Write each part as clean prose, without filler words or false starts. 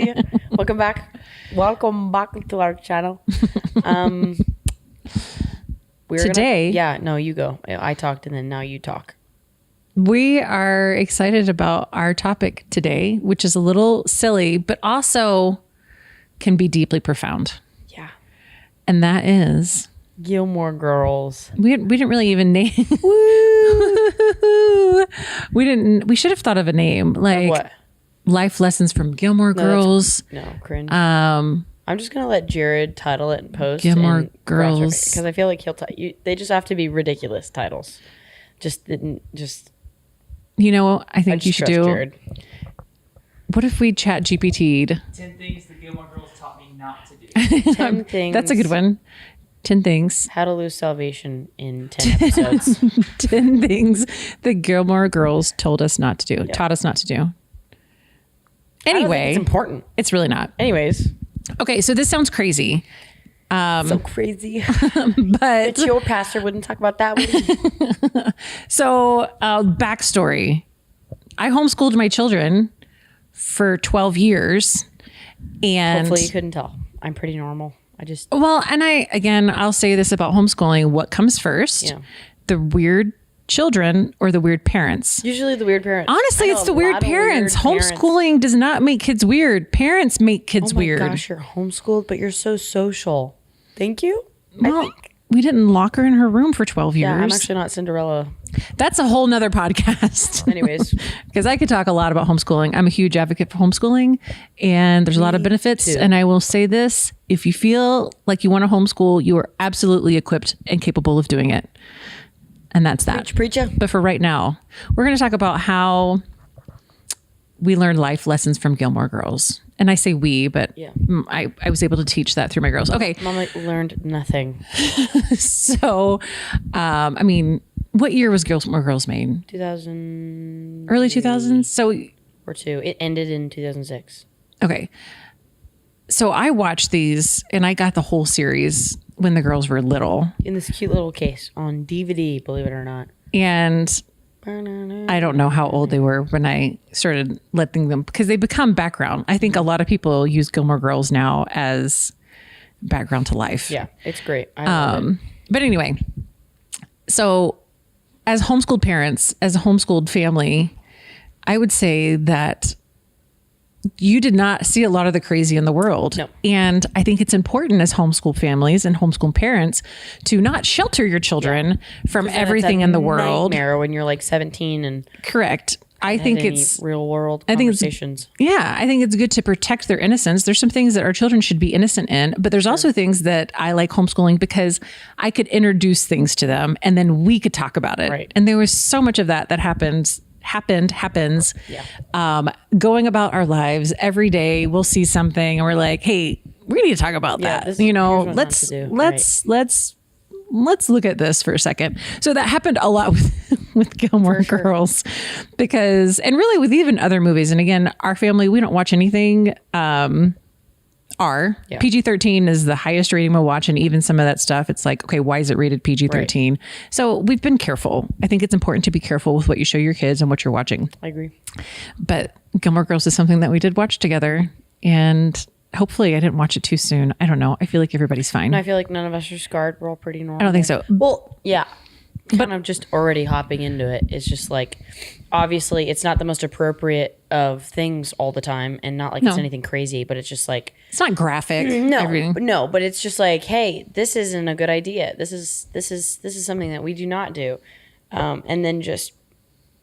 Hi. Welcome back. Welcome back to our channel. Today, you go. I talked and then now you talk. We are excited about our topic today, which is a little silly, but also can be deeply profound. Yeah. And that is Gilmore Girls. We didn't really even name. We should have thought of a name like what? Life Lessons from Gilmore Girls. No, cringe. Um, I'm just gonna let Jared title it and post Gilmore Girls, because I feel like they just have to be ridiculous titles. Just I think you should do. Jared. What if we chat GPT'd 10 things the Gilmore Girls taught me not to do. 10 things. That's a good one. 10 things. How to lose salvation in 10 episodes. 10 things the Gilmore Girls told us not to do. Yeah. Taught us not to do. Anyway, it's important. It's really not. Anyways. Okay, so this sounds crazy. So crazy. But your pastor wouldn't talk about that, would he? So, backstory. I homeschooled my children for 12 years. And hopefully you couldn't tell. I'm pretty normal. I'll say this about homeschooling. What comes first? Yeah. The weird children or the weird parents? Usually the weird parents. Honestly, it's the weird parents. Homeschooling does not make kids weird. Parents make kids weird. Oh my gosh, you're homeschooled, but you're so social. Thank you. Well, we didn't lock her in her room for 12 years. Yeah, I'm actually not Cinderella. That's a whole nother podcast. Anyways. Because I could talk a lot about homeschooling. I'm a huge advocate for homeschooling and there's a lot of benefits. Too. And I will say this, if you feel like you want to homeschool, you are absolutely equipped and capable of doing it. And that's that. Preacher. But for right now, we're going to talk about how we learned life lessons from Gilmore Girls. And I say we, but yeah. I was able to teach that through my girls. Okay. Mama learned nothing. So, what year was Gilmore Girls made? 2000. Early 2000s? So, or two. It ended in 2006. Okay. So I watched these and I got the whole series when the girls were little. In this cute little case on DVD, believe it or not. And I don't know how old they were when I started letting them, because they become background. I think a lot of people use Gilmore Girls now as background to life. Yeah, it's great. I love it. But anyway, so as homeschooled parents, as a homeschooled family, I would say that you did not see a lot of the crazy in the world. No. And I think it's important as homeschool families and homeschool parents to not shelter your children from everything in the world. Nightmare when you're like 17 and correct. I think it's real world conversations. I think it's good to protect their innocence. There's some things that our children should be innocent in, but there's also things that I like homeschooling because I could introduce things to them and then we could talk about it. Right. And there was so much of that happens. Yeah. Going about our lives every day, we'll see something and we're like, hey, we need to talk about that. Let's look at this for a second. So that happened a lot with Gilmore Girls because, and really with even other movies. And again, our family, we don't watch anything, PG-13 is the highest rating we'll watch. And even some of that stuff, it's like, okay, why is it rated PG-13? Right. So we've been careful. I think it's important to be careful with what you show your kids and what you're watching. I agree. But Gilmore Girls is something that we did watch together. And hopefully I didn't watch it too soon. I don't know. I feel like everybody's fine. And I feel like none of us are scarred. We're all pretty normal. I don't think so. Well, yeah. Kind of just already hopping into it. It's just like, obviously it's not the most appropriate of things all the time and not like it's anything crazy, but it's just like, it's not graphic. No, but it's just like, hey, this isn't a good idea. This is something that we do not do. And then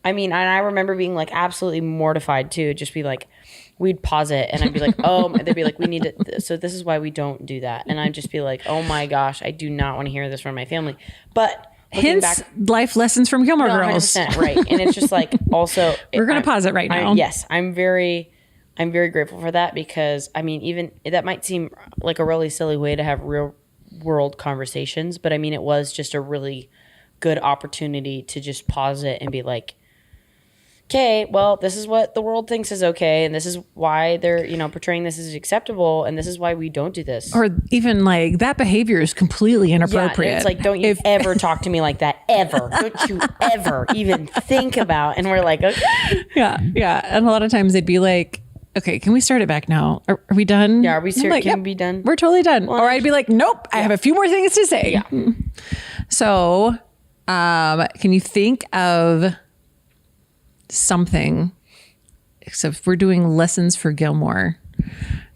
and I remember being like absolutely mortified too. Just be like, we'd pause it and I'd be like, oh, they'd be like, we need to, so this is why we don't do that. And I'd just be like, oh my gosh, I do not want to hear this from my family. But hence life lessons from Gilmore Girls. 100%, right. And it's just like, also we're going to pause it right now. Yes. I'm very grateful for that because even that might seem like a really silly way to have real world conversations, but it was just a really good opportunity to just pause it and be like, okay, well, this is what the world thinks is okay, and this is why they're, portraying this as acceptable, and this is why we don't do this. Or even like that behavior is completely inappropriate. Yeah, it's like, don't you ever talk to me like that, ever. Don't you ever even think about, and we're like, okay. Yeah. And a lot of times they'd be like, okay, can we start it back now? Are we done? Yeah, are we I'm serious? like, Can yep, we be done? We're totally done. Or I'd be like, nope, I have a few more things to say. Yeah. So, can you think of something? So if we're doing lessons for Gilmore,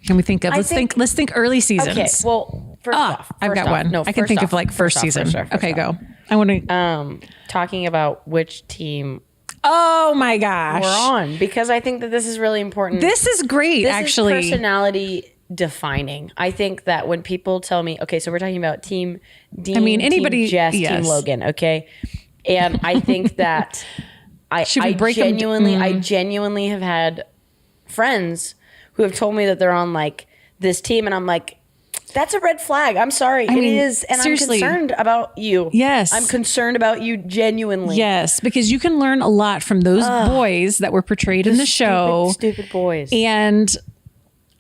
can we think of, let's think early seasons. Okay, well, first off. I've got one. No, I can think of like first season. Okay, go. I want to. Talking about which team Oh my gosh. we're on, because I think that this is really important. This is great, This actually. is personality defining. I think that when people tell me, okay, so we're talking about Team Dean, I mean, anybody- Team Jess, yes. Team Logan, okay? And I think that I genuinely have had friends who have told me that they're on like this team, and I'm like, that's a red flag. I'm sorry. mean, it is. And seriously. I'm concerned about you. Yes. I'm concerned about you genuinely. Yes, because you can learn a lot from those boys that were portrayed in the show. Stupid boys. And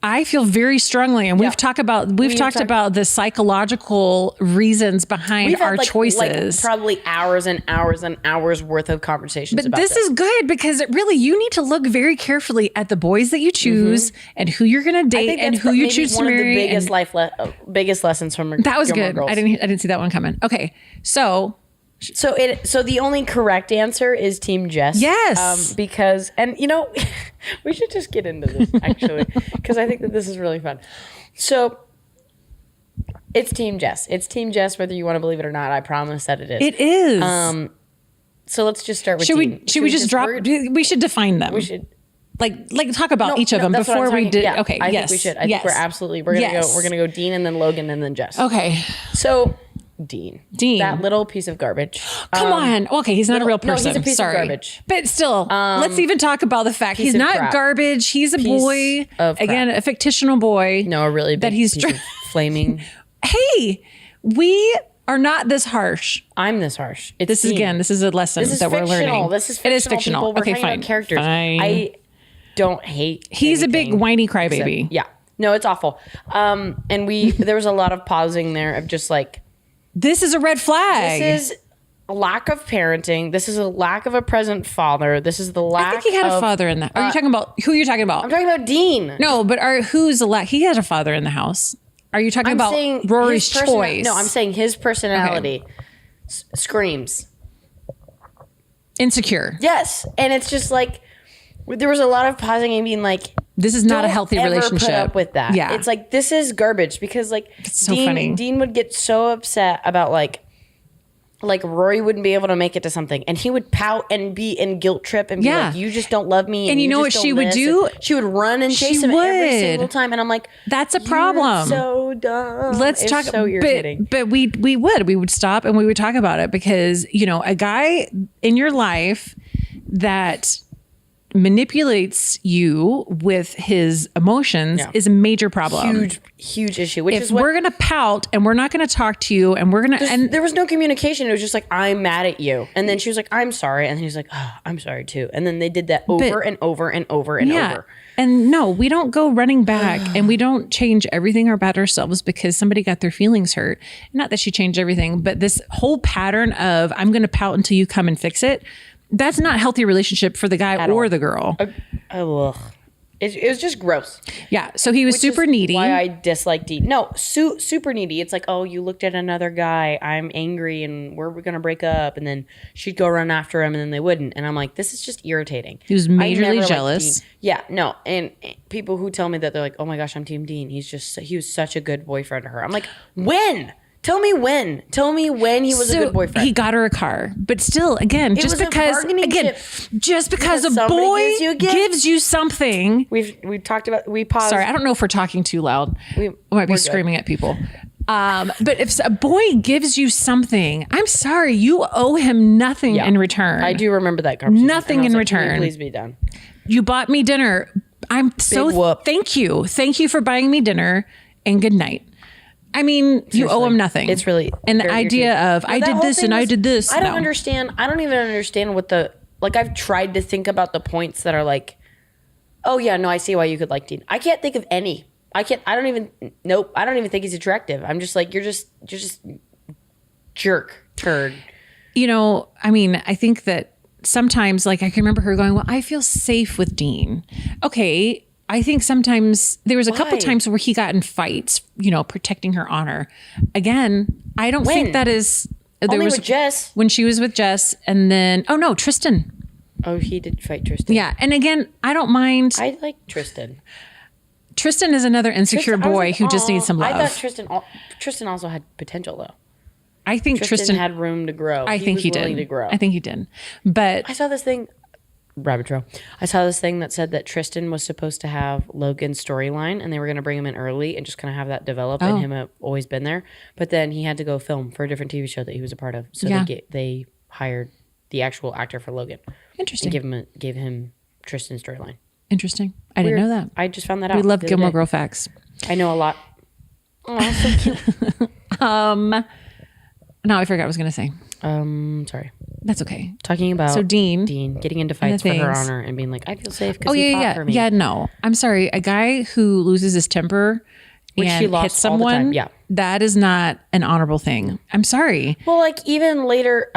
I feel very strongly, and we've talked about the psychological reasons behind We've had our choices. probably hours and hours and hours worth of conversations But about this is good because you need to look very carefully at the boys that you choose and who you're going to date and who you choose to one marry. Of the biggest lessons from That was Gilmore good. Girls. I didn't see that one coming. Okay, so So the only correct answer is Team Jess. Yes. Because we should just get into this actually, because I think that this is really fun. So it's Team Jess. It's Team Jess, whether you want to believe it or not. I promise that it is. it is. So let's just start with should Dean. we just drop? We should define them. We should. like talk about each of them that's what I'm before we talking- did. yeah, Okay, I yes, think we should. I think we're gonna go Dean and then Logan and then Jess. Okay, So Dean, Dean. that little piece of garbage. come on. Okay, he's not a real person. No, he's a piece Sorry. of garbage. But still, let's even talk about the fact he's of not crap. garbage. He's a boy. of crap. Again, a fictional boy. No, a really big that he's piece of flaming. Hey, we are not this harsh. I'm this harsh. It's This is Dean. this is a lesson This is that we're fictional. learning. This is fictional. It is fictional. People. We're Okay, talking fine. about characters. Fine. I don't hate. He's a big anything whiny crybaby. except- Yeah. No, it's awful. And there was a lot of pausing there of just like, This is a red flag. this is a lack of parenting. This is a lack of a present father. This is the lack. I think he had a father in that. Are you talking about who you're talking about? I'm talking about Dean. No, but who's the lack? He had a father in the house. Are you talking I'm about saying Rory's his choice? No, I'm saying his personality screams. Insecure. Yes, and it's just like there was a lot of pausing and being like, This is not a don't healthy ever relationship. Put up with that. Yeah. It's like this is garbage because like so funny. Dean would get so upset about like Rory wouldn't be able to make it to something, and he would pout and be in guilt trip and be Yeah. like, "You just don't love me." And you know just what she don't would this." do? And she would run and chase him would. every single time, and I'm like, That's a "You're problem. So dumb. Let's It's talk. So irritating. But we would stop and we would talk about it because a guy in your life that manipulates you with his emotions Yeah. is a major problem. Huge issue. Which If is what we're gonna pout and we're not gonna talk to you and we're gonna and there was no communication. It was just like, I'm mad at you. And then she was like, I'm sorry. And then he's like, oh, I'm sorry too. And then they did that over and over and over and over. And no, we don't go running back and we don't change everything about ourselves because somebody got their feelings hurt. Not that she changed everything, but this whole pattern of I'm going to pout until you come and fix it. That's not a healthy relationship for the guy or the girl. It was just gross. Yeah. So he was Which super is needy. Why I dislike Dean. No, super needy. It's like, oh, you looked at another guy. I'm angry and we're going to break up. And then she'd go run after him and then they wouldn't. And I'm like, this is just irritating. He was I majorly never liked jealous. Dean. Yeah, no. And people who tell me that they're like, oh my gosh, I'm Team Dean. He was such a good boyfriend to her. I'm like, when? Tell me when. Tell me when he was a good boyfriend. He got her a car, but still, again, just was a because bargaining chip. just because a somebody boy gives you a gift. gives you something. We talked about, we paused. Sorry, I don't know if we're talking too loud. I might be we're screaming at people. But if a boy gives you something, I'm sorry, you owe him nothing in return. I do remember that conversation. Nothing And I was in like, can we return. please be done. You bought me dinner. I'm so whoop. thank you. Thank you for buying me dinner and good night. I mean, you owe him nothing. It's really and the very idea irritating. of I did this and I did this. I don't no. understand. I don't even understand what I've tried to think about the points that are like, oh yeah, no, I see why you could like Dean. I can't think of any. I don't even think he's attractive. I'm just like, you're just jerk turd. I mean, I think that sometimes, like, I can remember her going, well, I feel safe with Dean. Okay, I think sometimes there was a couple Why? times where he got in fights, protecting her honor. Again, I don't think that is. There Only was with Jess. when she was with Jess, and then Tristan. Oh, he did fight Tristan. Yeah, and again, I don't mind. I like Tristan. Tristan is another insecure Tristan, I was boy like, who just "Aw." needs some love. I thought Tristan also had potential though. I think Tristan had room to grow. I think was he willing did. to grow. I think he did. But I saw this thing, rabbit trail. I saw this thing that said that Tristan was supposed to have Logan's storyline, and they were going to bring him in early and just kind of have that develop, and him have always been there. But then he had to go film for a different TV show that he was a part of, so they hired the actual actor for Logan. interesting. And gave him Tristan's storyline. Interesting. I didn't know that. I just found that out. We love the other Gilmore day. Girl facts. I know a lot. Oh, so cute. No, I forgot what I was going to say. Sorry. That's okay. Talking about Dean getting into fights for her things. honor and being like, I feel safe because Oh he yeah, fought yeah, for me. yeah. No, I'm sorry. A guy who loses his temper Which and he lost hits all the someone, time, yeah. that is not an honorable thing. I'm sorry. Well, like even later,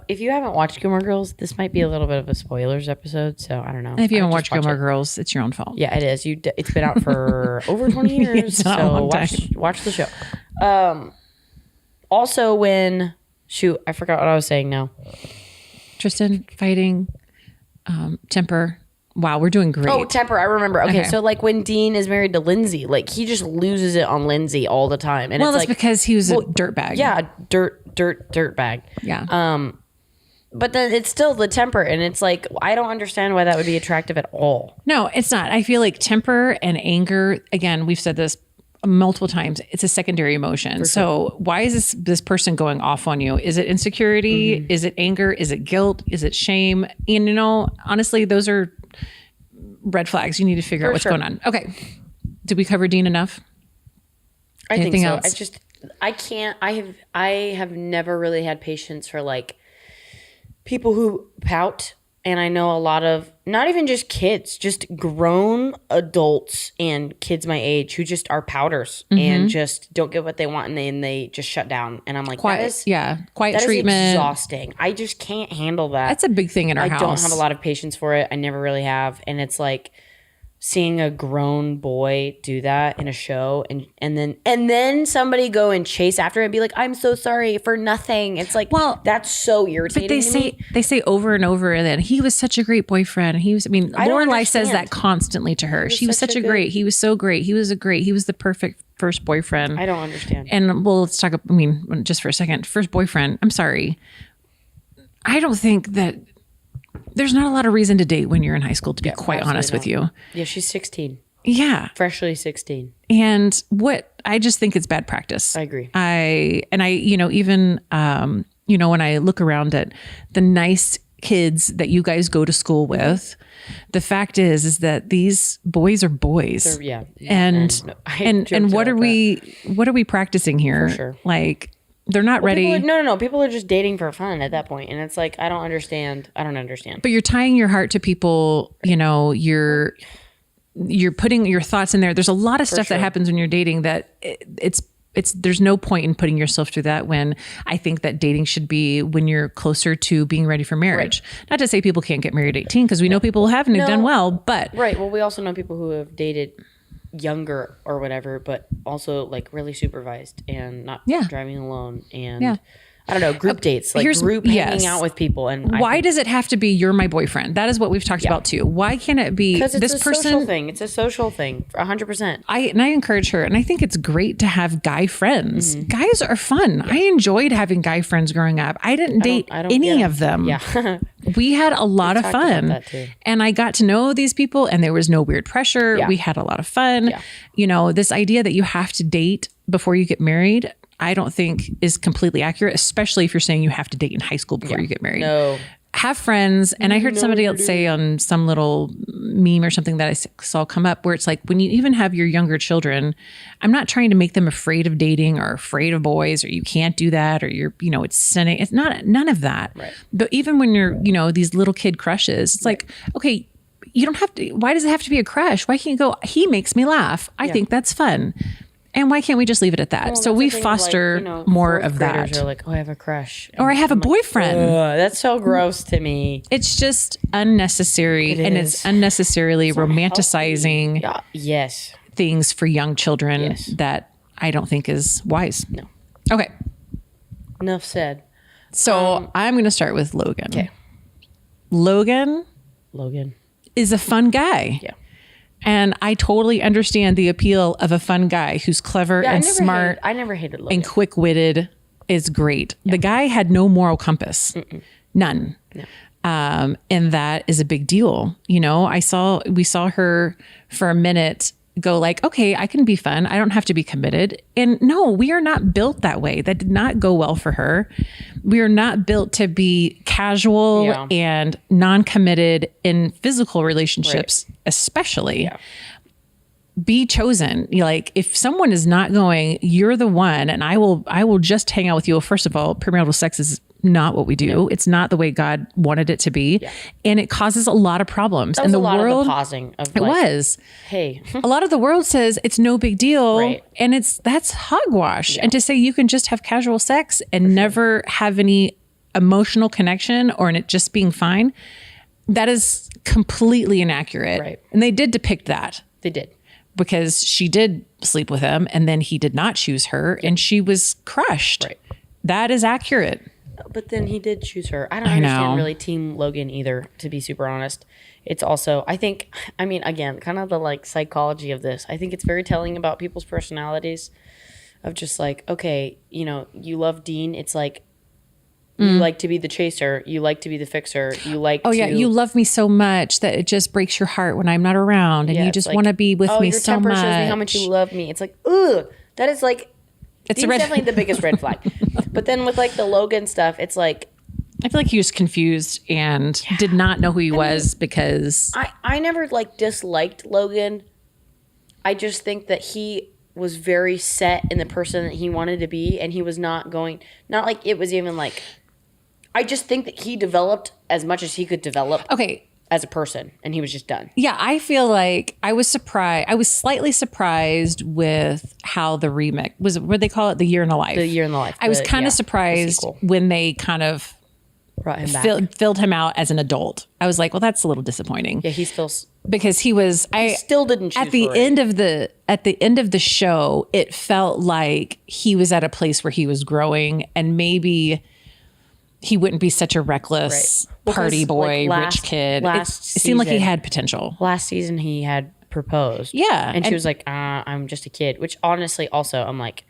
if you haven't watched Gilmore Girls, this might be a little bit of a spoilers episode. So I don't know. And if you haven't I watched just watch Gilmore it. Girls, it's your own fault. Yeah, it is. It's been out for over 20 years. It's not a So long time. watch the show. Also, I forgot what I was saying now. Tristan fighting, temper. Wow, we're doing great. Oh, temper. I remember. Okay, Okay. so like when Dean is married to Lindsay, like he just loses it on Lindsay all the time, and well, it's that's like because he was a dirtbag. yeah, dirt bag. Yeah. But then it's still the temper, and it's like I don't understand why that would be attractive at all. No, it's not. I feel like temper and anger, again, we've said this multiple times, it's a secondary emotion. So why is this person going off on you? Is it insecurity? Is it anger? Is it guilt? Is it shame? And honestly, those are red flags. You need to figure out what's going on. Okay. Did we cover Dean enough? Anything I think so. else? I can't. I have never really had patience for like people who pout. And I know a lot of, not even just kids, just grown adults and kids my age who just are pouters and just don't get what they want, and then they just shut down. And I'm like, Quiet that treatment. is exhausting. I just can't handle that. That's a big thing in our house. I don't have a lot of patience for it. I never really have. And it's like seeing a grown boy do that in a show and then somebody go and chase after it and be like, I'm so sorry for nothing. It's like, well, that's so irritating. But they say over and over and then he was such a great boyfriend. Lorelai says that constantly to her. She was such a great, he was so great. He was the perfect first boyfriend. I don't understand. And let's talk, just for a second, first boyfriend. I'm sorry. I don't think that there's not a lot of reason to date when you're in high school, to be quite honest with you. Yeah, she's 16. Yeah. Freshly 16. And I just think it's bad practice. I agree. Even when I look around at the nice kids that you guys go to school with, the fact is that these boys are boys. Yeah. And what are we practicing here? For sure. Like, they're not ready. No. People are just dating for fun at that point. And it's like, I don't understand. But you're tying your heart to people, you're putting your thoughts in there. There's a lot of stuff that happens when you're dating that there's no point in putting yourself through that, when I think that dating should be when you're closer to being ready for marriage. Right. Not to say people can't get married at 18, because we know people who haven't and have done well, but. Right. Well, we also know people who have dated younger or whatever, but also like really supervised and not driving alone and I don't know, group dates, like hanging out with people. And why does it have to be you're my boyfriend? That is what we've talked about too. Why can't it be because this person? Social thing. It's a social thing, 100%. I encourage her, and I think it's great to have guy friends. Mm-hmm. Guys are fun. Yeah. I enjoyed having guy friends growing up. I didn't date any of them. Yeah. We had a lot of fun, and I got to know these people, and there was no weird pressure. Yeah. We had a lot of fun. Yeah. This idea that you have to date before you get married, I don't think is completely accurate, especially if you're saying you have to date in high school before you get married. No. Have friends. And I heard somebody else say on some little meme or something that I saw come up, where it's like, when you even have your younger children, I'm not trying to make them afraid of dating or afraid of boys, or you can't do that, or it's sinning. It's not, none of that. Right. But even when you're, these little kid crushes, it's like, okay, you don't have to, why does it have to be a crush? Why can't you go, he makes me laugh. I think that's fun. And why can't we just leave it at that? Well, so that's we the thing, foster like, you know, more fourth of graders that. are like, oh, I have a crush. Or I have a I'm like, boyfriend. "Ugh, that's so gross to me. It's just unnecessary, It and is. it's unnecessarily Not romanticizing healthy. Yes. things for young children Yes. that I don't think is wise. No. Okay. Enough said. So I'm going to start with Logan. Okay. Logan Logan. is a fun guy. Yeah. And I totally understand the appeal of a fun guy who's clever Yeah, and smart I never hated Logan. and quick-witted is great. The guy had no moral compass. None. No. And that is a big deal. You know, we saw her for a minute go like, okay, I can be fun. I don't have to be committed. And no, we are not built that way. That did not go well for her. We are not built to be casual Yeah. and non-committed in physical relationships, especially. Yeah. Be chosen. Like if someone is not going, you're the one, and I will just hang out with you. Well, first of all, premarital sex is not what we do. No. It's not the way God wanted it to be. Yeah. And it causes a lot of problems. That was and the a lot world of the pausing of it like, was. hey. A lot of the world says it's no big deal. Right. And that's hogwash. And to say you can just have casual sex and never have any emotional connection or in it just being fine, that is completely inaccurate. Right. And they did depict that. They did. Because she did sleep with him and then he did not choose her and she was crushed. Right. That is accurate. But then he did choose her. I don't I understand know. really Team Logan either, to be super honest. It's also, I mean, again, kind of the like psychology of this. I think it's very telling about people's personalities of just like, okay, you know, you love Dean. It's like, you like to be the chaser. You like to be the fixer. You like Oh yeah, you love me so much that it just breaks your heart when I'm not around and Yeah, you it's just like, want to be with me your so temper much. shows me how much you love me. It's like, ugh, that is like, It's Dean's a red definitely the biggest red flag. But then with like the Logan stuff, it's like, I feel like he was confused and did not know who he was because I never like disliked Logan. I just think that he was very set in the person that he wanted to be, and he was not like it was even like, I just think that he developed as much as he could develop okay. as a person, and he was just done. Yeah, I feel like I was surprised. I was slightly surprised with how the remix was. What they call it, the year in the life. The year in the life. I was kind of surprised when they kind of brought him back. filled him out as an adult. I was like, well, that's a little disappointing. Yeah, he's still because he was. I still didn't choose at the for it. end of the show. It felt like he was at a place where he was growing, and maybe he wouldn't be such a reckless party boy, rich kid. It seemed like he had potential. Last season, he had proposed. Yeah, and she was like, "I'm just a kid," which honestly, also, I'm like,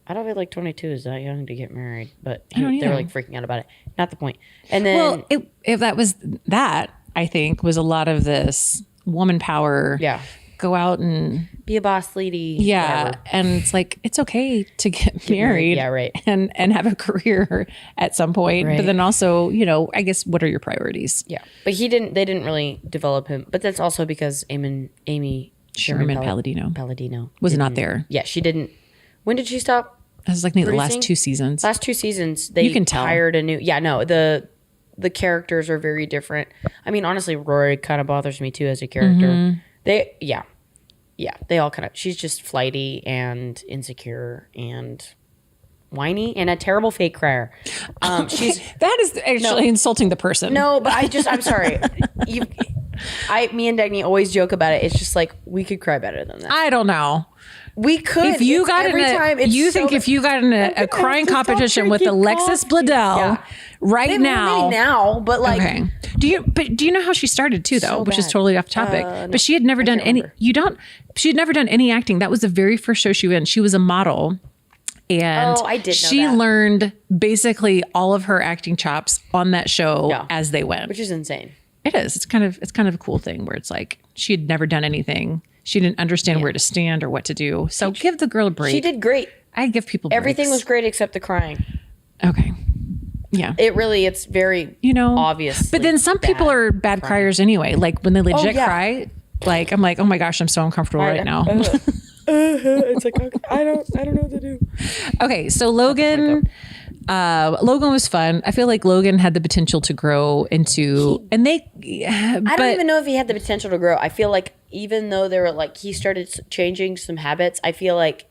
I don't feel like 22 is that young to get married, but they were like freaking out about it. Not the point. And then, well, if that was that, I think was a lot of this woman power. Yeah. Go out and be a boss lady. Yeah. Whatever. And it's like, it's okay to get married. Yeah, right. And have a career at some point. Right. But then also, you know, I guess, what are your priorities? Yeah. But they didn't really develop him. But that's also because Amy Sherman Palladino was not there. Yeah, she didn't. When did she stop? It was like the producing? last two seasons. Last two seasons, they You can tell. hired a new. Yeah, no, the characters are very different. I mean, honestly, Rory kind of bothers me too as a character. Mm-hmm. They all kind of. She's just flighty and insecure and whiny and a terrible fake crier. She's that is actually insulting the person. no, but I'm sorry. Me and Dagny always joke about it. It's just like we could cry better than that. I don't know. We could. If you got in if you got in a crying competition with Alexis Bledel right now, but like, okay. Do you know how she started too, though, So which is bad. totally off topic. No. But she had never done any. remember. She had never done any acting. That was the very first show she was in. She was a model. And I did know she that. learned basically all of her acting chops on that show as they went. which is insane. It is. It's kind of a cool thing where it's like she had never done anything. She didn't understand where to stand or what to do. So give the girl a break. She did great. I give people breaks. Everything was great except the crying. Okay. Yeah. It's very obvious. But then some people are bad criers anyway. Like when they legit cry, like I'm like, oh my gosh, I'm so uncomfortable right now. It's like I don't know what to do. Okay, so Logan was fun. I feel like Logan had the potential to grow into, I don't even know if he had the potential to grow. I feel like even though they were like he started changing some habits, I feel like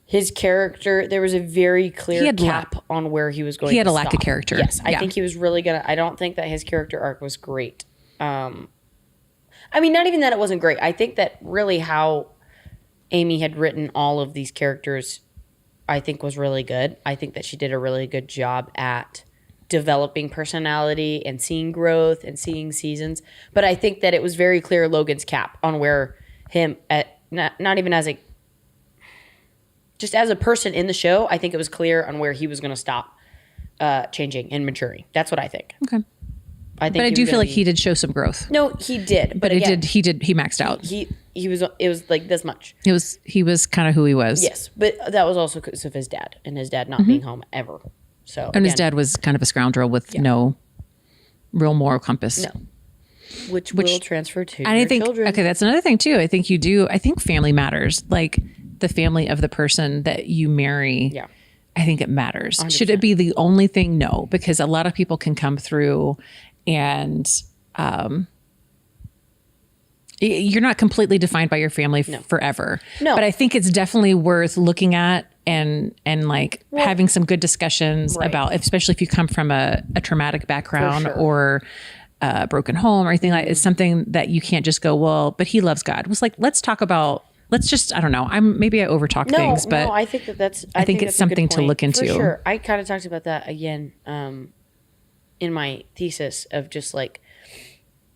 his character, there was a very clear He had cap on where he was going. He had to a lack of stop. character. Yes, I Yeah. think he was really gonna. I don't think that his character arc was great. I mean, not even that it wasn't great. I think that really how Amy had written all of these characters, I think was really good. I think that she did a really good job at developing personality and seeing growth and seeing seasons. But I think that it was very clear Logan's cap on where him at not even as a just as a person in the show. I think it was clear on where he was going to stop changing and maturing. That's what I think. Okay. I think But I he do was feel gonna like he did show some growth. No, he did. But again, he maxed out. He was it was like this much. He was kind of who he was. Yes, but that was also because of his dad and his dad not being home ever. So And his again, dad was kind of a scoundrel with no real moral compass. no, which will transfer to And your I think, children. okay, that's another thing too. I think family matters. Like the family of the person that you marry. Yeah. I think it matters. Should it be the only thing? No, because a lot of people can come through and you're not completely defined by your family forever. No. But I think it's definitely worth looking at and like having some good discussions Right. about, especially if you come from a traumatic background sure. or a broken home or anything like it's something that you can't just go, well, but he loves God. It was like, let's talk about, let's just, I don't know. Maybe I overtalk things, but I think that's. I think it's that's a good something to point. look into. For sure, I kind of talked about that again in my thesis of just like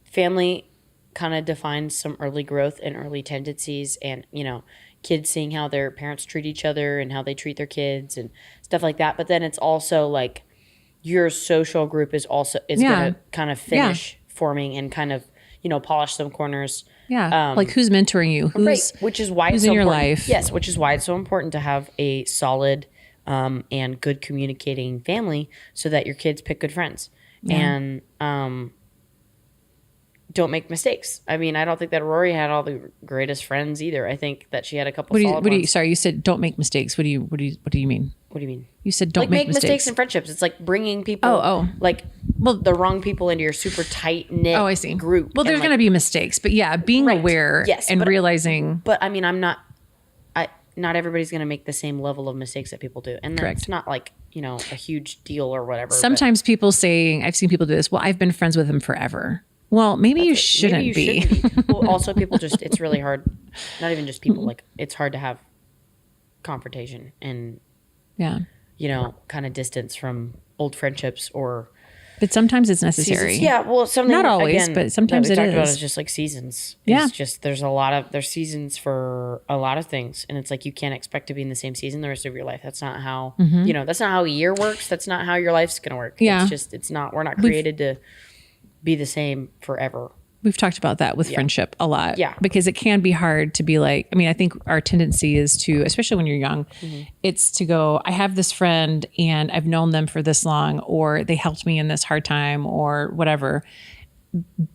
family kind of defines some early growth and early tendencies, and kids seeing how their parents treat each other and how they treat their kids and stuff like that. But then it's also like your social group is going to kind of finish forming and kind of polish some corners. Yeah. Like who's mentoring you? Which is why who's it's so in your important. life? Yes, which is why it's so important to have a solid and good communicating family so that your kids pick good friends and don't make mistakes. I mean, I don't think that Rory had all the greatest friends either. I think that she had a couple solid ones. Sorry, you said don't make mistakes. What do you mean? What do you mean? You said don't make mistakes in friendships. It's like bringing people, the wrong people into your super tight knit I see. group. Well, there's going to be mistakes, but yeah, being aware and realizing. But I mean, not everybody's going to make the same level of mistakes that people do. And that's not like, a huge deal or whatever. Sometimes people say, I've seen people do this. Well, I've been friends with him forever. Well, maybe you shouldn't be. Well, also people it's really hard. Not even just people, like it's hard to have confrontation and kind of distance from old friendships but sometimes it's necessary. Seasons. Yeah, well, something not always, but sometimes it talked about is. Just like seasons. Yeah, it's just there's seasons for a lot of things, and it's like you can't expect to be in the same season the rest of your life. That's not how that's not how a year works. That's not how your life's gonna work. Yeah, it's not. We're not created to be the same forever. We've talked about that with friendship a lot. Yeah. Because it can be hard to be like, I mean, I think our tendency is to, especially when you're young, it's to go, I have this friend and I've known them for this long, or they helped me in this hard time or whatever.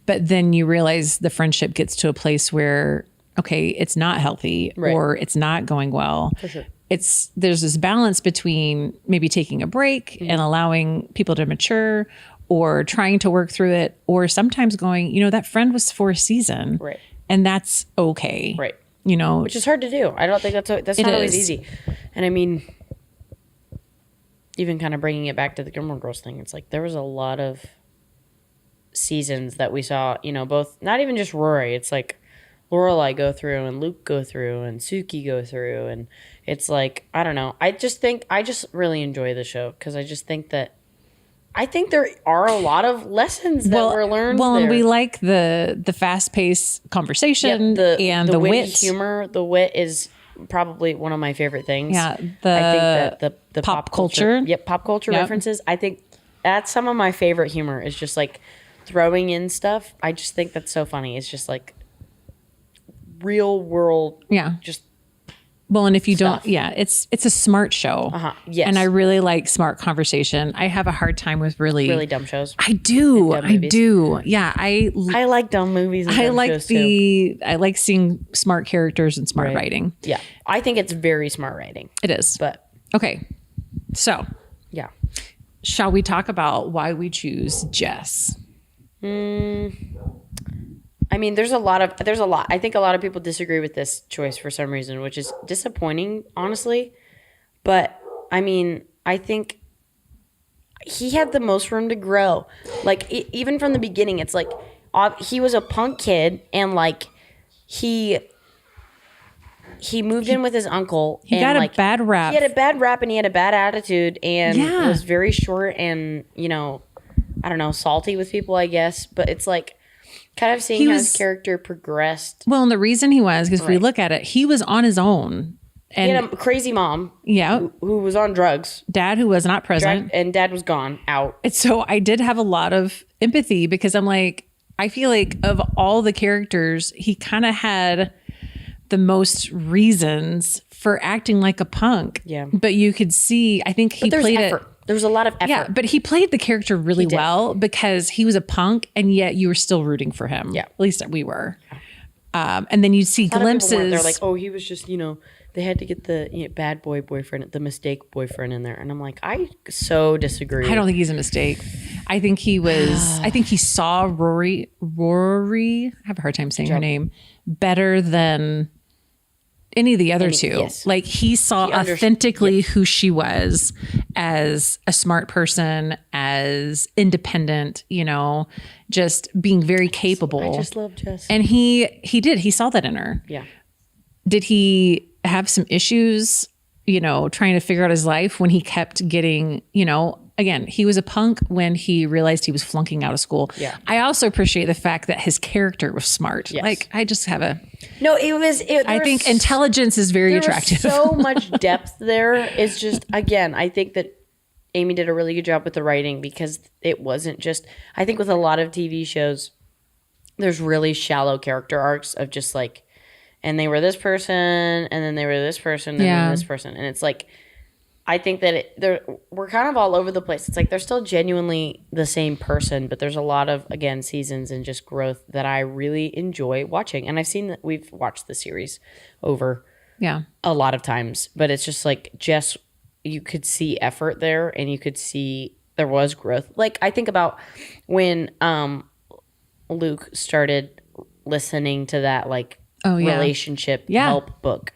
But then you realize the friendship gets to a place where, okay, it's not healthy or it's not going well. For sure. There's this balance between maybe taking a break and allowing people to mature, or trying to work through it, or sometimes going, that friend was for a season. Right. And that's okay. Right. Which is hard to do. I don't think that's not always easy. And I mean, even kind of bringing it back to the Gilmore Girls thing, it's like there was a lot of seasons that we saw, both, not even just Rory, it's like Lorelai go through and Luke go through and Suki go through. And it's like, I don't know. I just really enjoy the show because I just think that there are a lot of lessons that were learned. Well, there. and we like the fast paced conversation and the witty wit. humor. The wit is probably one of my favorite things. Yeah, I think that the pop culture. Yep, pop culture references. I think that's some of my favorite humor is just like throwing in stuff. I just think that's so funny. It's just like real world. Yeah, just. Well, and if you stuff. don't, it's a smart show. Yes. And I really like smart conversation. I have a hard time with really dumb shows. I do. I movies. do. Yeah. I like dumb movies. And dumb shows too. I like seeing smart characters and smart writing. Yeah. I think it's very smart writing. It is. But okay. So yeah. Shall we talk about why we choose Jess? I mean, there's a lot. I think a lot of people disagree with this choice for some reason, which is disappointing, honestly. But I mean, I think he had the most room to grow. Like even from the beginning, it's like he was a punk kid, and like he moved in with his uncle. He got a bad rap. He had a bad rap, and he had a bad attitude, and Yeah. was very short and, you know, I don't know, salty with people, I guess. But it's like kind of seeing how his character progressed. Well, and the reason he was, because if we look at it, he was on his own. And He had a crazy mom yeah, who was on drugs. dad who was not present. And dad was gone, out. And so I did have a lot of empathy because I'm like, I feel like of all the characters, he kind of had the most reasons for acting like a punk. Yeah. But you could see, I think he played effort. it. There was a lot of effort. Yeah, but he played the character really well because he was a punk and yet you were still rooting for him. Yeah. At least we were. And then you'd see glimpses. They're like, oh, he was just, you know, they had to get the bad boyfriend, the mistake boyfriend in there. And I'm like, I so disagree. I don't think he's a mistake. I think he was, I think he saw Rory, I have a hard time saying her name, better than any of the other two. Yes. Like he saw authentically who she was as a smart person, as independent, you know, just being very capable. I just love Jess. And he saw that in her. Yeah. Did he have some issues, you know, trying to figure out his life when he kept getting, you know, again, he was a punk when he realized he was flunking out of school. Yeah. I also appreciate the fact that his character was smart. Yes. Like I just have No, I think intelligence is very attractive. There was so much depth there. It's just, again, I think that Amy did a really good job with the writing because it wasn't just, I think with a lot of TV shows, there's really shallow character arcs of just like, and they were this person, and then they were this person, and then this person. And it's like, I think that we're kind of all over the place. It's like they're still genuinely the same person, but there's a lot of, again, seasons and just growth that I really enjoy watching. And I've seen that we've watched the series over a lot of times, but it's just like, Jess, you could see effort there, and you could see there was growth. Like I think about when Luke started listening to that like relationship help book,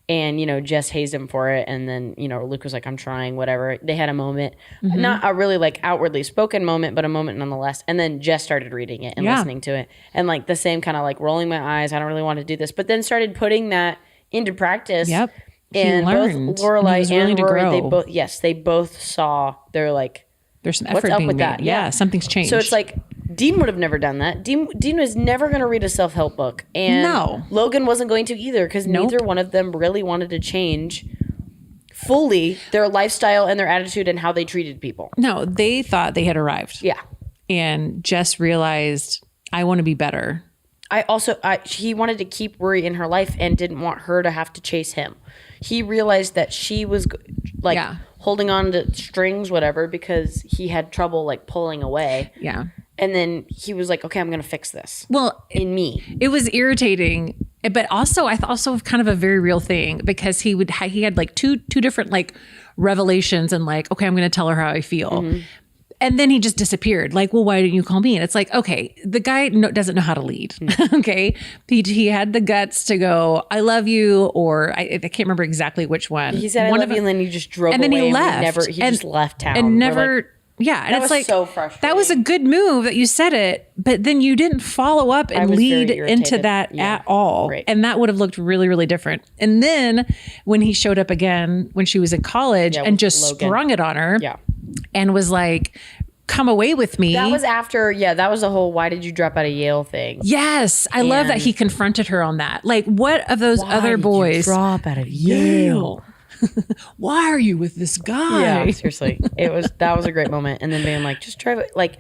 and you know Jess hazed him for it, and then you know Luke was like, I'm trying, whatever. They had a moment, not a really like outwardly spoken moment, but a moment nonetheless. And then Jess started reading it and listening to it, and like the same kind of like rolling my eyes, I don't really want to do this, but then started putting that into practice. Yep. And both Lorelai and Rory, they both saw, they're like, there's some effort what's up being with made. that? Yeah, something's changed. So it's like Dean would have never done that. Dean was never going to read a self-help book, and Logan wasn't going to either, because neither one of them really wanted to change fully their lifestyle and their attitude and how they treated people. No, they thought they had arrived. Yeah. And Jess realized, I want to be better. He wanted to keep Rory in her life and didn't want her to have to chase him. He realized that she was like holding on to strings, whatever, because he had trouble like pulling away. Yeah. And then he was like, okay, I'm going to fix this. Well, in me. It was irritating, but also I thought also kind of a very real thing, because he had like two different like revelations, and like, okay, I'm going to tell her how I feel. Mm-hmm. And then he just disappeared. Like, well, why didn't you call me? And it's like, okay, the guy doesn't know how to lead. Okay. He had the guts to go, I love you, or I can't remember exactly which one. He said, I love you, and then he just drove away. And then he left. He just left town. And never... Yeah, and it's like, so frustrating. That was a good move that you said it, but then you didn't follow up and lead into that at all. Right. And that would have looked really, really different. And then when he showed up again, when she was in college, and just sprung it on her and was like, come away with me. That was after, that was the whole why did you drop out of Yale thing. Yes. I love that he confronted her on that. Like, what of those other boys drop out of Yale? Why are you with this guy? Yeah, seriously. That was a great moment. And then being like, just try, like,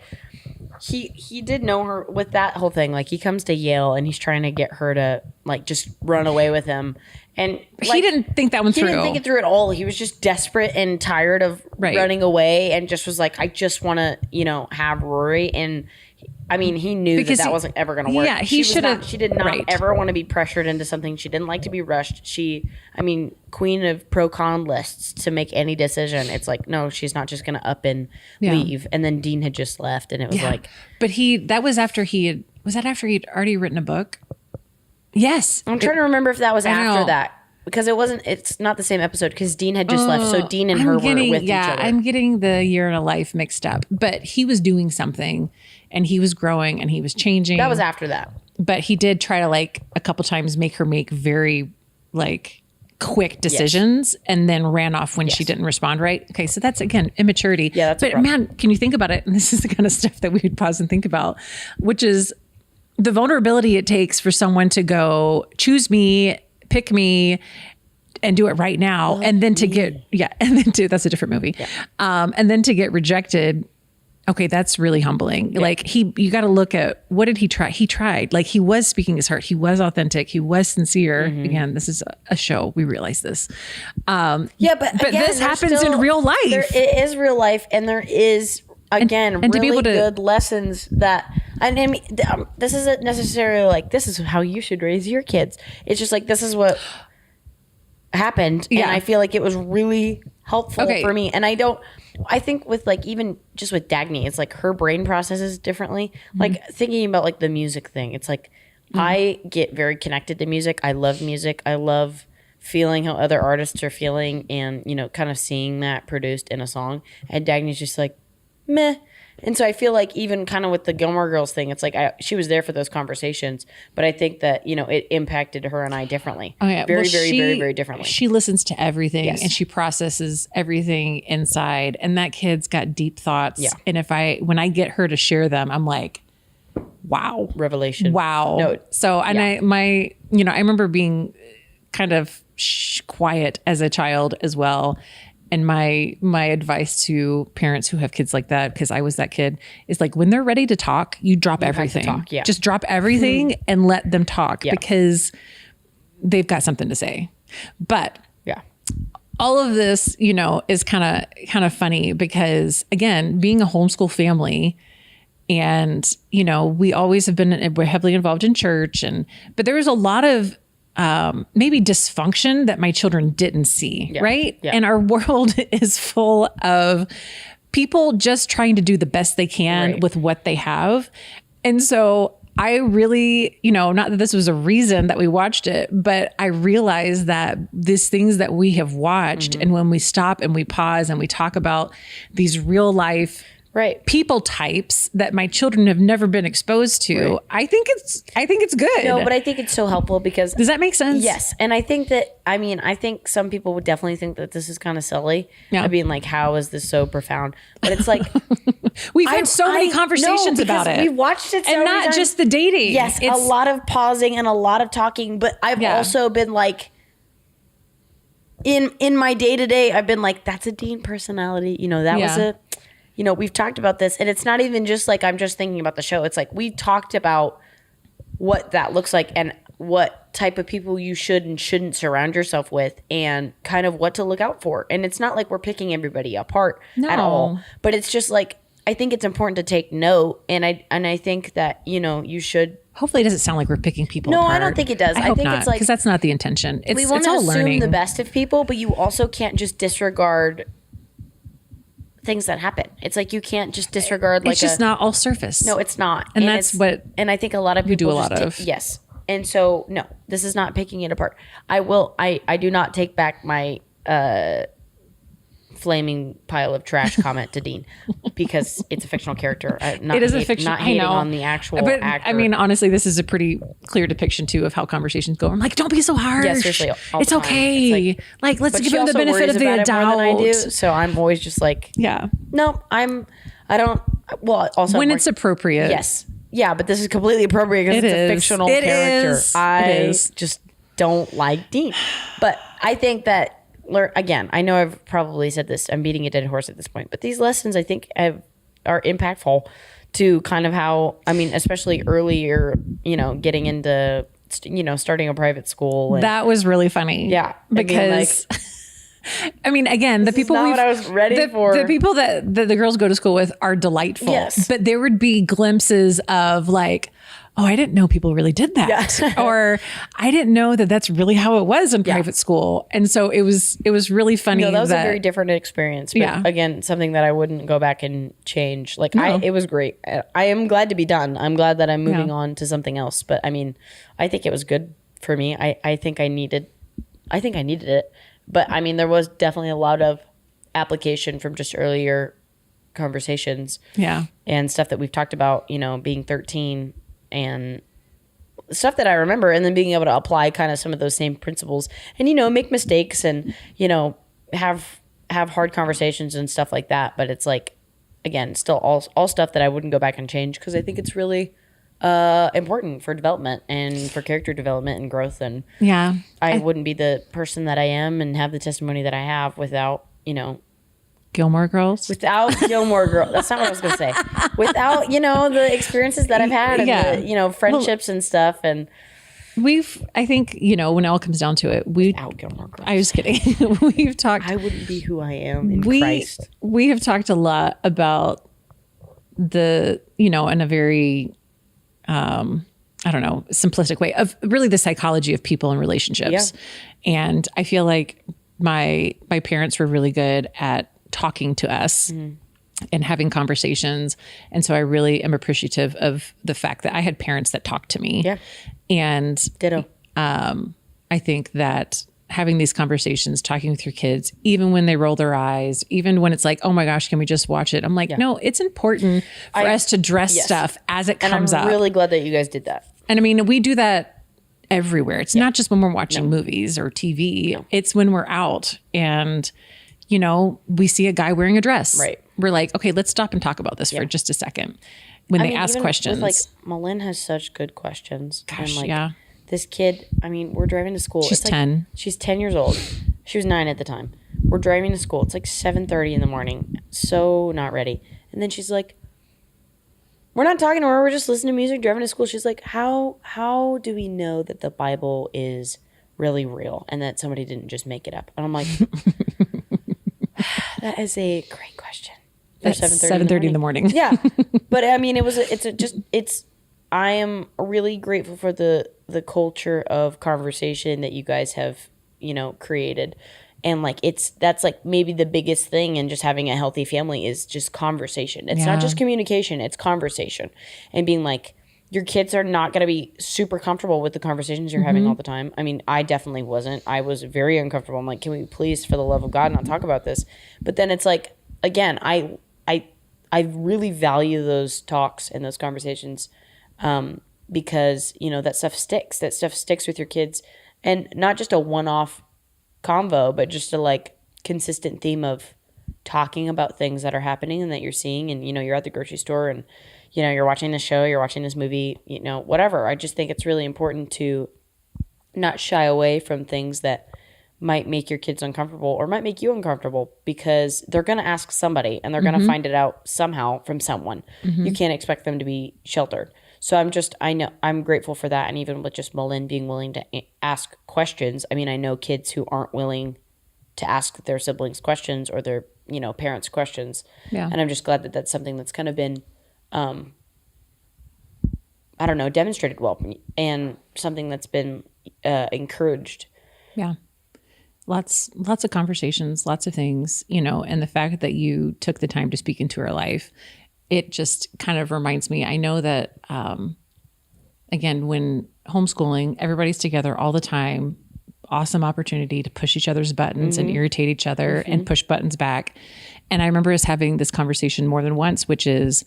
he did know her with that whole thing. Like, he comes to Yale and he's trying to get her to like just run away with him. And like, he didn't think that one through. He didn't think it through at all. He was just desperate and tired of running away, and just was like, I just want to, have Rory. And I mean, he knew that wasn't ever going to work. Yeah, she did not ever want to be pressured into something. She didn't like to be rushed. Queen of pro-con lists to make any decision. It's like, no, she's not just going to up and leave. And then Dean had just left, and it was like. But that was after was that after he'd already written a book? Yes. I'm trying to remember if that was after that. because it's not the same episode because Dean had just left. So Dean and her were with each other. I'm getting the year in a life mixed up, but he was doing something and he was growing and he was changing. That was after that. But he did try to like a couple times make her make very like quick decisions and then ran off when she didn't respond right. Okay. So that's again, immaturity. Yeah. That's but man, can you think about it? And this is the kind of stuff that we would pause and think about, which is the vulnerability it takes for someone to go choose me, pick me, and do it right now. And then to that's a different movie. Yeah. And then to get rejected. Okay. That's really humbling. Yeah. Like you got to look at what did he try? He tried, like he was speaking his heart. He was authentic. He was sincere. Again, this is a show. We realize this. But again, this happens in real life. It is real life. And there is, again, and really to be able to, good lessons that, I mean, this isn't necessarily like, this is how you should raise your kids. It's just like, this is what happened. Yeah. And I feel like it was really helpful for me. And I think with like, even just with Dagny, it's like her brain processes differently. Like thinking about like the music thing, it's like, I get very connected to music. I love music. I love feeling how other artists are feeling and, you know, kind of seeing that produced in a song. And Dagny's just like, meh. And so I feel like even kind of with the Gilmore Girls thing, it's like she was there for those conversations, but I think that, you know, it impacted her and I differently. Oh, yeah. Very differently. She listens to everything and she processes everything inside. And that kid's got deep thoughts. Yeah. And when I get her to share them, I'm like, wow. Revelation. Wow. No, so, and I remember being kind of quiet as a child as well. And my advice to parents who have kids like that, because I was that kid, is like when they're ready to talk, you drop everything. Just drop everything and let them talk because they've got something to say. But all of this, you know, is kind of funny because again, being a homeschool family, and you know, we always have been heavily involved in church, but there was a lot of maybe dysfunction that my children didn't see, right? Yeah. And our world is full of people just trying to do the best they can with what they have. And so I really, you know, not that this was a reason that we watched it, but I realized that these things that we have watched, and when we stop and we pause and we talk about these real life people types that my children have never been exposed to, I think it's good. No, but I think it's so helpful because does that make sense? Yes. And I think that, I mean, I think some people would definitely think that this is kind of silly. I mean, like, how is this so profound? But it's like we've had so many conversations about it. We've watched it so and not just the dating. Yes, it's a lot of pausing and a lot of talking. But I've also been like, in my day to day, I've been like, that's a Dean personality. You know, that was you know, we've talked about this, and it's not even just like I'm just thinking about the show. It's like we talked about what that looks like and what type of people you should and shouldn't surround yourself with and kind of what to look out for. And it's not like we're picking everybody apart at all, but it's just like I think it's important to take note, and I think that, you know, you should. Hopefully it doesn't sound like we're picking people apart. No, I don't think it does. I think not, it's like, because that's not the intention. We want to assume the best of people, but you also can't just disregard things that happen. It's like you can't just disregard like it's just not all surface. No, it's not. And that's what and I think a lot of people do a lot of. Yes. And so no, this is not picking it apart. I do not take back my flaming pile of trash comment to Dean because it's a fictional character. It is a fictional. Not hating on the actual actor. I mean, honestly, this is a pretty clear depiction too of how conversations go. I'm like, don't be so harsh. Yeah, seriously, it's okay. It's like let's give him the benefit of the doubt. More than I do, so I'm always just like, no, I don't. Well, also when it's appropriate. Yes. Yeah, but this is completely appropriate because it's a fictional character. I just don't like Dean. But I think that, again, I know I've probably said this. I'm beating a dead horse at this point. But these lessons, I think, are impactful to kind of how, I mean, especially earlier, you know, getting into, you know, starting a private school. And, that was really funny. Yeah. Because... I mean, again, the people what I was ready for. The people that the girls go to school with are delightful. Yes. But there would be glimpses of like, oh, I didn't know people really did that. Yeah. Or I didn't know that that's really how it was in private school. And so it was really funny. No, that was a very different experience. But again, something that I wouldn't go back and change. Like it was great. I am glad to be done. I'm glad that I'm moving on to something else. But I mean, I think it was good for me. I think I needed I think I needed it. But I mean, there was definitely a lot of application from just earlier conversations. Yeah. And stuff that we've talked about, being 13 and stuff that I remember, and then being able to apply kind of some of those same principles and, make mistakes and, have hard conversations and stuff like that. But it's like, again, still all stuff that I wouldn't go back and change because I think it's really important for development and for character development and growth. And Yeah. I wouldn't be the person that I am and have the testimony that I have without, Gilmore Girls. without Gilmore Girl. That's not what I was going to say. Without, the experiences that I've had and Yeah. the, friendships and stuff. And I think, when it all comes down to it, without Gilmore Girls. I was kidding. We've talked. I wouldn't be who I am in Christ. We have talked a lot about in a very, I don't know, simplistic way of really the psychology of people and relationships. Yeah. And I feel like my parents were really good at talking to us and having conversations. And so I really am appreciative of the fact that I had parents that talked to me. Yeah. And ditto. I think that having these conversations, talking with your kids, even when they roll their eyes, even when it's like, oh my gosh, can we just watch it? I'm like, no, it's important for us to address stuff as it comes up. I'm really glad that you guys did that. And I mean, we do that everywhere. It's not just when we're watching movies or TV. No. It's when we're out and, we see a guy wearing a dress. Right. We're like, okay, let's stop and talk about this for just a second. When they ask questions. Malin has such good questions. Gosh, and this kid, we're driving to school. She's 10. She's 10 years old. She was 9 at the time. We're driving to school. It's like 7:30 in the morning. So not ready. And then she's like, we're not talking to her. We're just listening to music, driving to school. She's like, how do we know that the Bible is really real and that somebody didn't just make it up? And I'm like, that is a great question. That's 7:30 in the morning. Yeah. But I am really grateful for the culture of conversation that you guys have, created. And that's maybe the biggest thing in just having a healthy family is just conversation. It's not just communication, it's conversation. And being like, your kids are not going to be super comfortable with the conversations you're having all the time. I definitely wasn't. I was very uncomfortable. I'm like, can we please, for the love of God, not talk about this? But then it's like, again, I really value those talks and those conversations because, that stuff sticks. That stuff sticks with your kids. And not just a one-off convo, but just a consistent theme of talking about things that are happening and that you're seeing. And, you're at the grocery store and, you're watching this show, you're watching this movie, whatever. I just think it's really important to not shy away from things that might make your kids uncomfortable or might make you uncomfortable because they're going to ask somebody and they're going to find it out somehow from someone. You can't expect them to be sheltered. So I'm grateful for that. And even with just Malin being willing to ask questions. I know kids who aren't willing to ask their siblings questions or their, parents questions. Yeah. And I'm just glad that that's something that's kind of been, demonstrated well and something that's been encouraged. Yeah. Lots of conversations, lots of things, and the fact that you took the time to speak into her life, it just kind of reminds me. I know that, again, when homeschooling, everybody's together all the time, awesome opportunity to push each other's buttons and irritate each other and push buttons back. And I remember us having this conversation more than once, which is,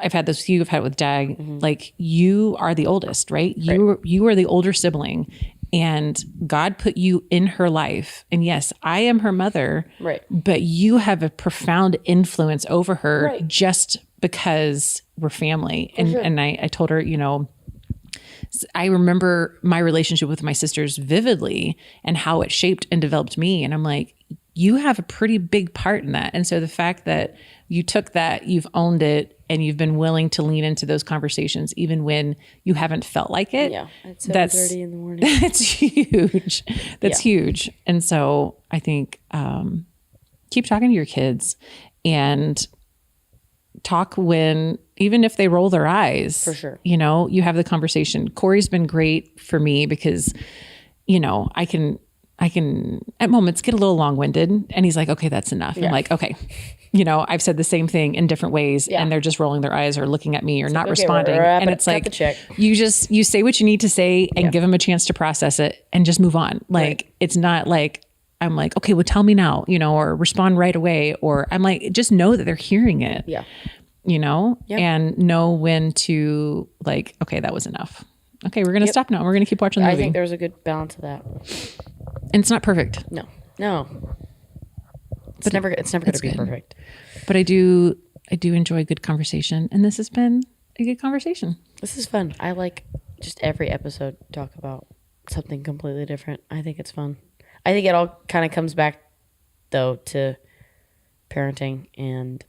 I've had this with you, I've had it with Dag, like you are the oldest, right? You are the older sibling. And God put you in her life. And yes, I am her mother, right? But you have a profound influence over her just because we're family. And I told her, I remember my relationship with my sisters vividly and how it shaped and developed me. And I'm like, you have a pretty big part in that. And so the fact that you took that, you've owned it, and you've been willing to lean into those conversations, even when you haven't felt like it. Yeah, at 7:30 in the morning. That's huge. That's huge. And so I think keep talking to your kids and talk even if they roll their eyes. For sure. You have the conversation. Corey's been great for me because, I can at moments get a little long-winded, and he's like, okay, that's enough. I'm like, okay, I've said the same thing in different ways and they're just rolling their eyes or looking at me or not responding. And it's like, you say what you need to say and give them a chance to process it and just move on. Like, it's not like, I'm like, okay, well, tell me now, or respond right away. Or I'm like, just know that they're hearing it, and know when to like, okay, that was enough. Okay, we're going to stop now. We're going to keep watching the movie. I think there's a good balance of that. And it's not perfect. No. It's never going to be perfect. But I do enjoy good conversation. And this has been a good conversation. This is fun. I like just every episode talk about something completely different. I think it's fun. I think it all kind of comes back, though, to parenting and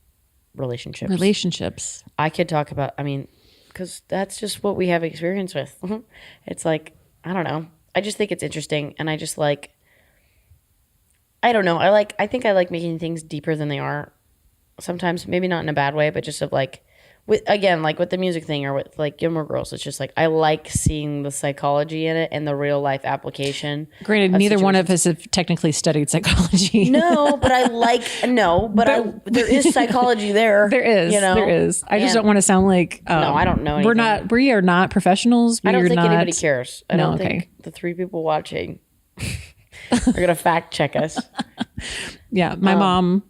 relationships. I could talk about, because that's just what we have experience with. It's like, I don't know. I just think it's interesting. And I just like, I don't know. I think I like making things deeper than they are sometimes. Maybe not in a bad way, but just of like, with the music thing or with like Gilmore Girls, it's just like I like seeing the psychology in it and the real life application. Granted, neither one of us have technically studied psychology. No, but there is psychology there. There is. There is. I just don't want to sound like no, I don't know anything. We are not professionals. I don't think anybody cares. I don't think the 3 people watching are gonna fact check us. Yeah, my mom.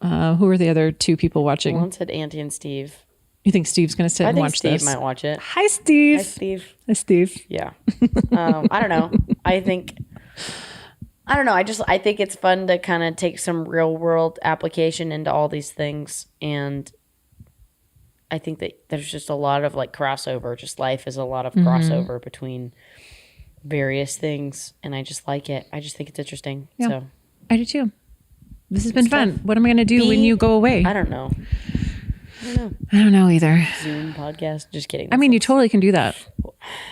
Who are the other 2 people watching? One said Auntie and Steve. You think Steve's going to sit and watch Steve this? Steve might watch it. Hi, Steve. Hi, Steve. Hi, Steve. Yeah. I don't know. I don't know. I think it's fun to kind of take some real world application into all these things. And I think that there's just a lot of like crossover. Just life is a lot of crossover between various things. And I just like it. I just think it's interesting. Yeah, so I do too. This has been fun. What am I going to do when you go away? I don't know. I don't know either. Zoom podcast. Just kidding. You totally can do that.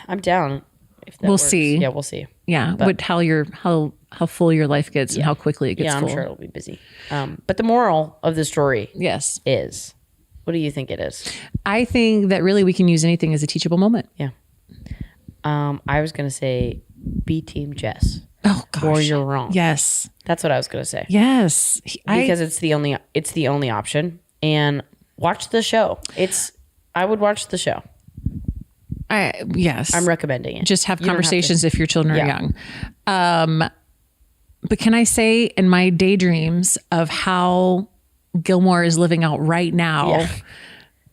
I'm down. If that we'll works. see. Yeah, we'll see. Yeah, but how full your life gets and how quickly it gets full. I'm sure it'll be busy. But the moral of the story, is what do you think it is? I think that really we can use anything as a teachable moment. Yeah. I was gonna say, be Team Jess. Oh gosh. Or you're wrong. Yes. That's what I was gonna say. Yes. Because it's the only option. And watch the show. I would watch the show. Yes. I'm recommending it. Just have conversations if your children are young. But can I say in my daydreams of how Gilmore is living out right now,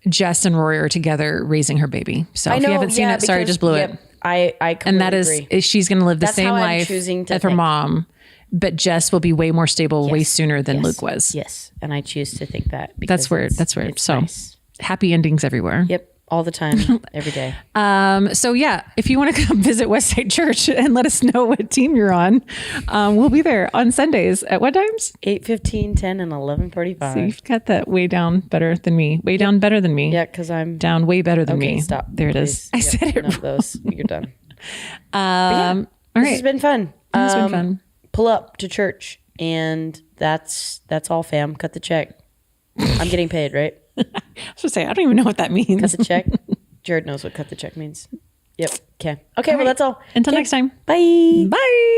Jess and Rory are together raising her baby. So if you haven't seen it, sorry, I just blew it. I and that agree. is she's going to live the same life as her mom, but Jess will be way more stable way sooner than Luke was. Yes, and I choose to think that because that's where. So nice. Happy endings everywhere. Yep. All the time, every day. So yeah, if you want to come visit Westside Church and let us know what team you're on, we'll be there on Sundays at what times? 8:15, 10, and 11:45. So you've got that way down better than me. Way down better than me. Yeah, because I'm down way better than me. Stop. There it is. I said it. Those. You're done. All right. This has been fun. It's been fun. Pull up to church, and that's all, fam. Cut the check. I'm getting paid, right? I was going to say, I don't even know what that means. Cut the check. Jared knows what cut the check means. Yep. Okay. Well, that's all. Until next time. Bye. Bye.